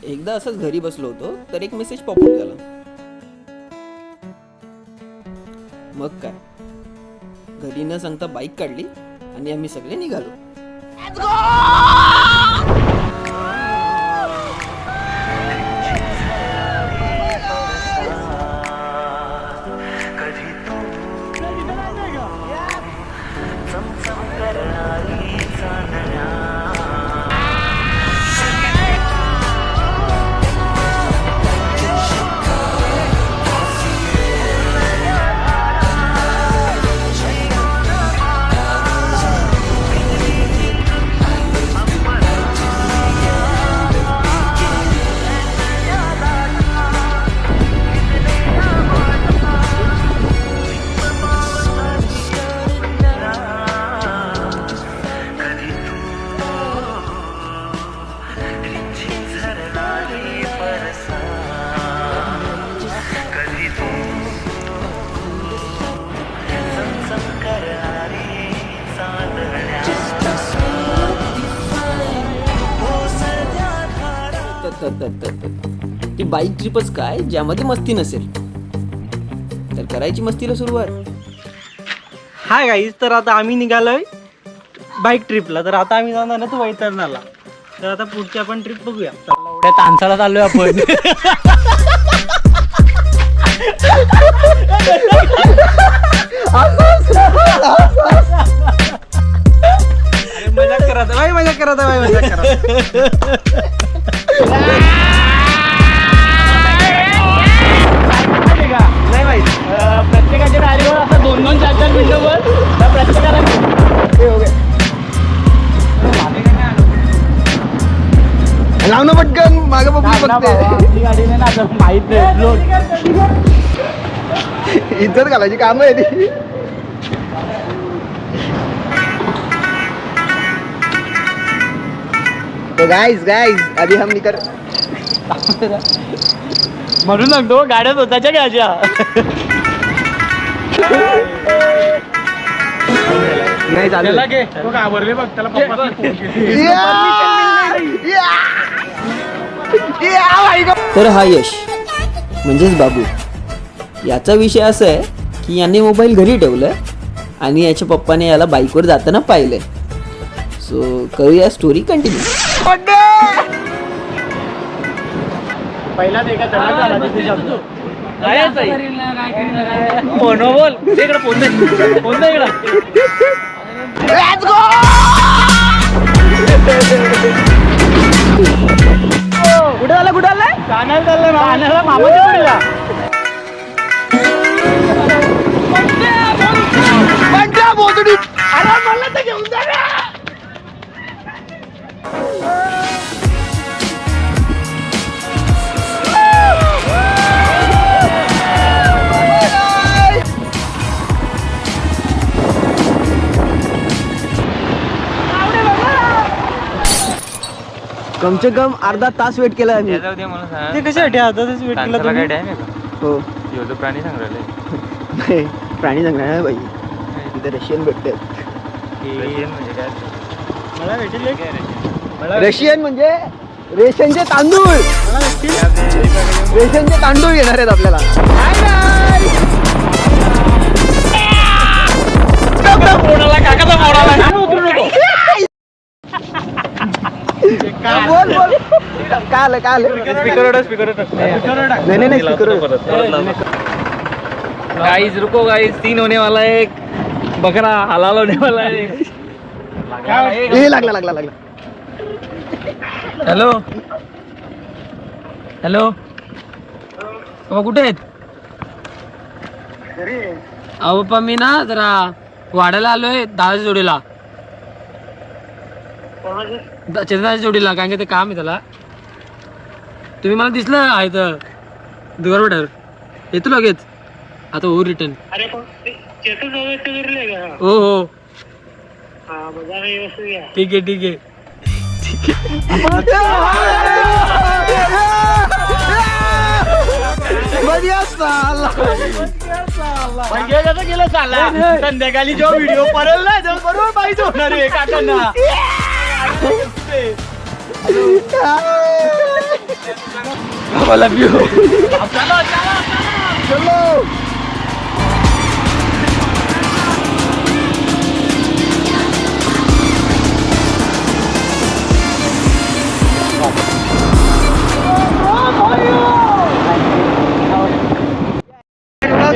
एकदा असंच घरी बसलो होतो तर एक मेसेज पॉपअप झाला. मग काय, घरी न सांगता बाईक काढली आणि आम्ही सगळे निघालो. ती बाईक ट्रिपच काय ज्यामध्ये मस्ती नसेल, तर करायची मस्तीला सुरुवात. हाय गाईज, तर आता आम्ही निघालोय बाईक ट्रिपला. तर आता आम्ही जाणार ना तो वैतरणाला. तर आता पुढची आपण ट्रिप बघूया. एवढ्या तानसाला चाललोय आपण. मजा करत भाई, मजा करत भाई, मजा करत. नाही माहित, प्रत्येकाच्या गाडीवर आता 2-2, 4-4 विंडोवर प्रत्येकाला लाव ना पटकन, मागे बघू बघते. गाडी नाही ना माहित इज्जत घालायची काम आहे ती. तो गाइस अभी हम निकल. म्हणून सांगतो गाड्या स्वतःच्या घ्यायच्या. नाही चालू. तर हा यश म्हणजेच बाबू, याचा विषय असा आहे की याने मोबाईल घरी ठेवलं आणि याच्या पप्पाने याला बाईकवर जाताना पाहिलंय. सो करूया स्टोरी कंटिन्यू. पहिला देखा मोनोबोल इकडे फोन इकडं. कुठे आला कानाला चाललंय, कानाला मामाच्या पुढीला. अरे मला तर घेऊन जा ना. कम से कम अर्धा तास वेट केला आम्ही. ते कशासाठी अर्धा तास वेट केला तुम्ही? हो, प्राणी संग्रहालय. नाही प्राणी संग्रहालय आहे बाई. तिथे रशियन भेटतात. मला भेटेल रशियन म्हणजे रेशनचे तांदूळ. रेशनचे तांदूळ घेणार आहेत आपल्याला. काकाचा मोडाला उतरू नको. बोल काय आलं स्पीकर नाही स्पीकर. गाइस रुको गाइस, 3 होने वाला है. एक बकरा हलाल होने वाला है. हे लागला. हॅलो कुठे आहेत? अहो पप्पा, मी ना जरा वाड्याला आलोय दादाच्या जोडीला, चेतनाच्या जोडीला. कारण की ते काम आहे त्याला. तुम्ही मला दिसलं आहे तर दुगारवाड्यावर. येतो लगेच आता. हो रिटर्न. हो ठीक आहे. गेला चालला. संध्याकाळी जो व्हिडिओ पडेल ना बरोबर पाहिजे होणार आहे काकांना. बाबा लव यू.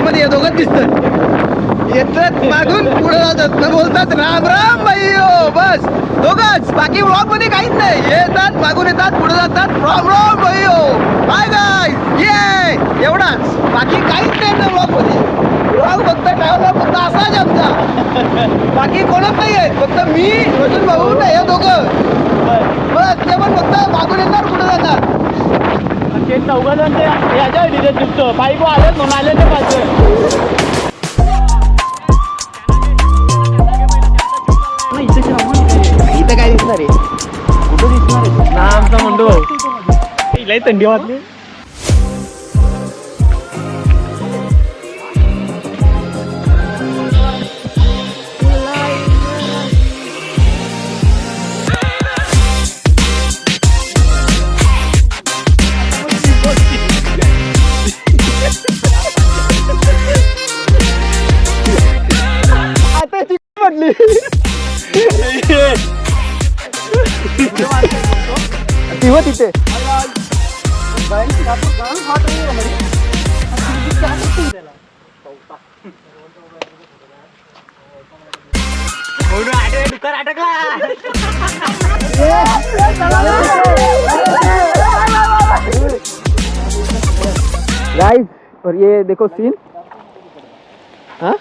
मध्ये दोघंच दिसतात येतात मागून पुढे जातात न बोलतात राम राम भाईयो बस दोघंच बाकी व्लॉग मध्ये काहीच नाही येतात मागून येतात पुढे जातात राम राम भाईयो बाय गाय ये एवढाच बाकी काहीच नाही ना व्लॉग मध्ये व्लॉग फक्त ट्रॅव्हलर फक्त असाच आमचा बाकी कोणच नाही आहे फक्त मी रजून भाऊ नाही हे दोघं बस ते पण फक्त मागून येतात पुढे जातात ते चौघजण ते याच्या तिथे दिसतो बाईक आलेत म्हणून आले ते पाहिजे. इथं काय दिसणार आहे कुठं दिसणार आहे ना आमचा म्हणतो लई थंडी वाजली. तेव्हा तिथे गाइस और ये देखो सीन हाँ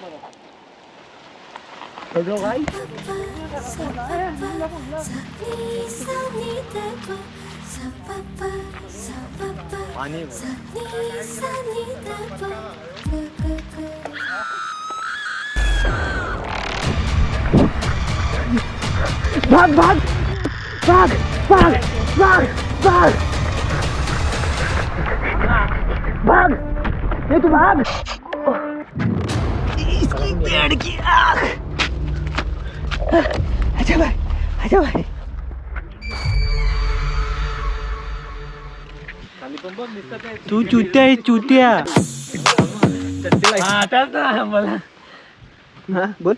भाग भाग भाग भाग भाग भाग भाग ये तू भाग इसकी पेड़ की आँख अच्छा भाई अच्छा भाई तू चुत्या आहे चुत्या. हा त्याच ना मला हाँ बोल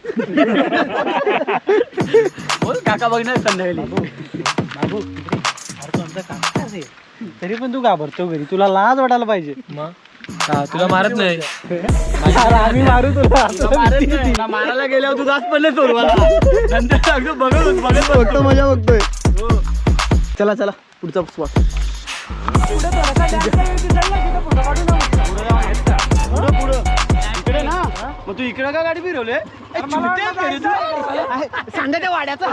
बोल काका बघणार संध्याकाळी. बाबू अरे तू आमचा काका आहे. तरी पण तू घाबरतो घरी तुला लाज वाटायला पाहिजे. मग हा, तुला मारत नाही. अरे आम्ही मारू तुला मारायला गेल्यावर तू जास्त पडले सोड मला नंतर अगदी बघत बघत बघतो मजा बघतोय चला चला पुढचा स्पॉट मग तू इकडे का गाडी फिरवले सांगायच्या वाड्याचा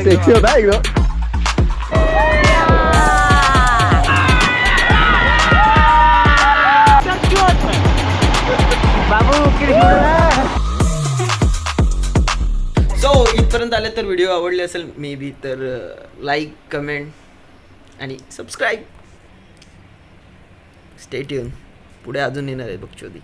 सेक्सी होता एकदम सो इथपर्यंत आले तर व्हिडिओ आवडले असेल मे बी तर लाईक कमेंट आणि सबस्क्राईब स्टे ट्यून पुढे अजून येणार आहे बघचोदी.